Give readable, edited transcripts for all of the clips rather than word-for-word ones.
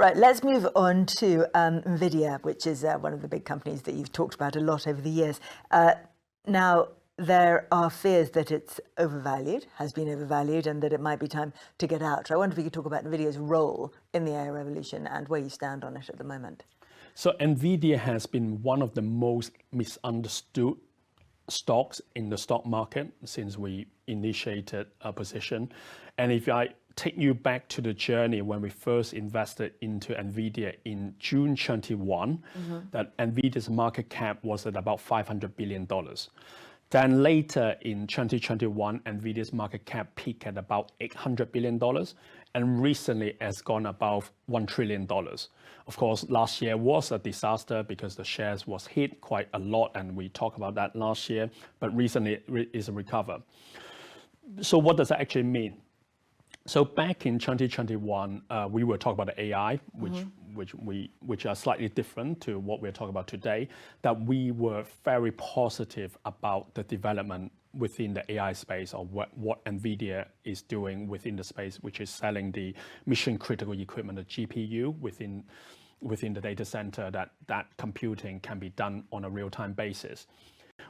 Right, let's move on to Nvidia, which is one of the big companies that you've talked about a lot over the years. Now, there are fears that it's overvalued, has been overvalued, and that it might be time to get out. I wonder if you could talk about Nvidia's role in the AI revolution and where you stand on it at the moment. So Nvidia has been one of the most misunderstood stocks in the stock market since we initiated a position. And if I take you back to the journey when we first invested into Nvidia in June 21, that Nvidia's market cap was at about $500 billion. Then later in 2021, Nvidia's market cap peaked at about $800 billion, and recently has gone above $1 trillion. Of course, last year was a disaster because the shares was hit quite a lot, and we talked about that last year, but recently it is a recover. So what does that actually mean? So back in 2021, we were talking about the AI, which are slightly different to what we're talking about today, that we were very positive about the development within the AI space, or what Nvidia is doing within the space, which is selling the mission critical equipment, the GPU within the data center, that computing can be done on a real-time basis.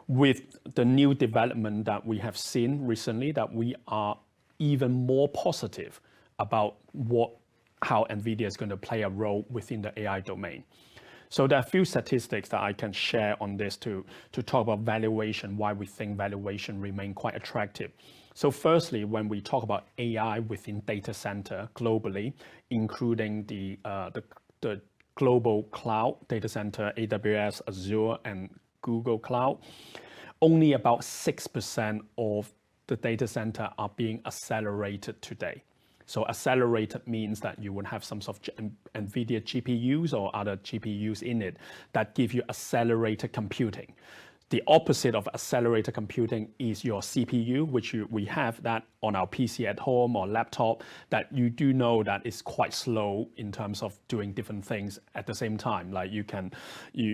With the new development that we have seen recently, that we are even more positive about how Nvidia is going to play a role within the AI domain. So there are a few statistics that I can share on this to talk about valuation, why we think valuation remain quite attractive. So firstly, when we talk about AI within data center globally, including the global cloud data center, AWS, Azure, and Google Cloud, only about 6% of the data center are being accelerated today. So accelerated means that you would have some sort of Nvidia GPUs or other GPUs in it that give you accelerated computing. The opposite of accelerated computing is your CPU, which we have that on our PC at home or laptop, that you do know that is quite slow in terms of doing different things at the same time. Like you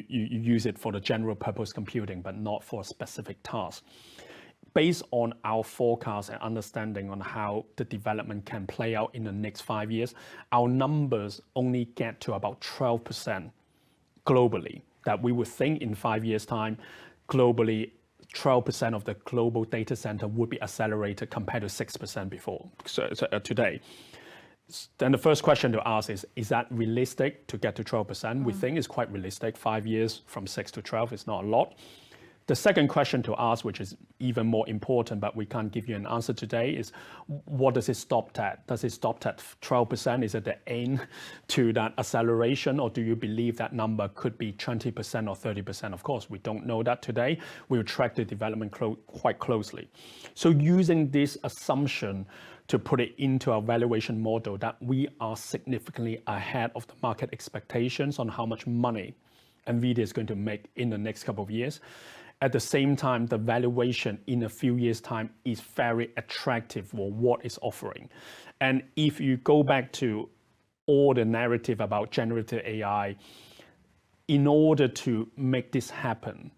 use it for the general purpose computing, but not for a specific task. Based on our forecast and understanding on how the development can play out in the next 5 years, our numbers only get to about 12% globally. That we would think in 5 years' time, globally, 12% of the global data center would be accelerated compared to 6% before, today. Then the first question to ask is that realistic to get to 12%? We think it's quite realistic. 5 years from 6 to 12 is not a lot. The second question to ask, which is even more important, but we can't give you an answer today, is what does it stop at? Does it stop at 12%? Is it the end to that acceleration, or do you believe that number could be 20% or 30%? Of course, we don't know that today. We'll track the development quite closely. So using this assumption to put it into our valuation model, that we are significantly ahead of the market expectations on how much money Nvidia is going to make in the next couple of years. At the same time, the valuation in a few years' time is very attractive for what it's offering. And if you go back to all the narrative about generative AI, in order to make this happen,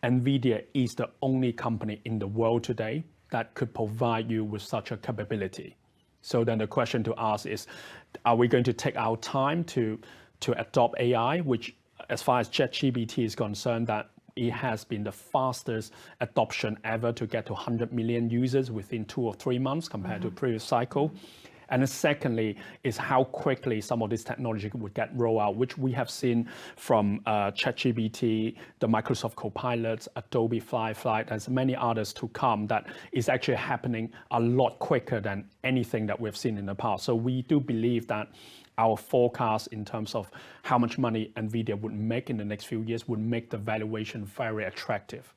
Nvidia is the only company in the world today that could provide you with such a capability. So then the question to ask is, are we going to take our time to adopt AI, which as far as ChatGPT is concerned, that it has been the fastest adoption ever to get to 100 million users within 2 or 3 months compared to the previous cycle. And then secondly is how quickly some of this technology would get rolled out, which we have seen from ChatGPT, the Microsoft Copilot, Adobe Firefly, there's many others to come that is actually happening a lot quicker than anything that we've seen in the past. So we do believe that our forecast in terms of how much money Nvidia would make in the next few years would make the valuation very attractive.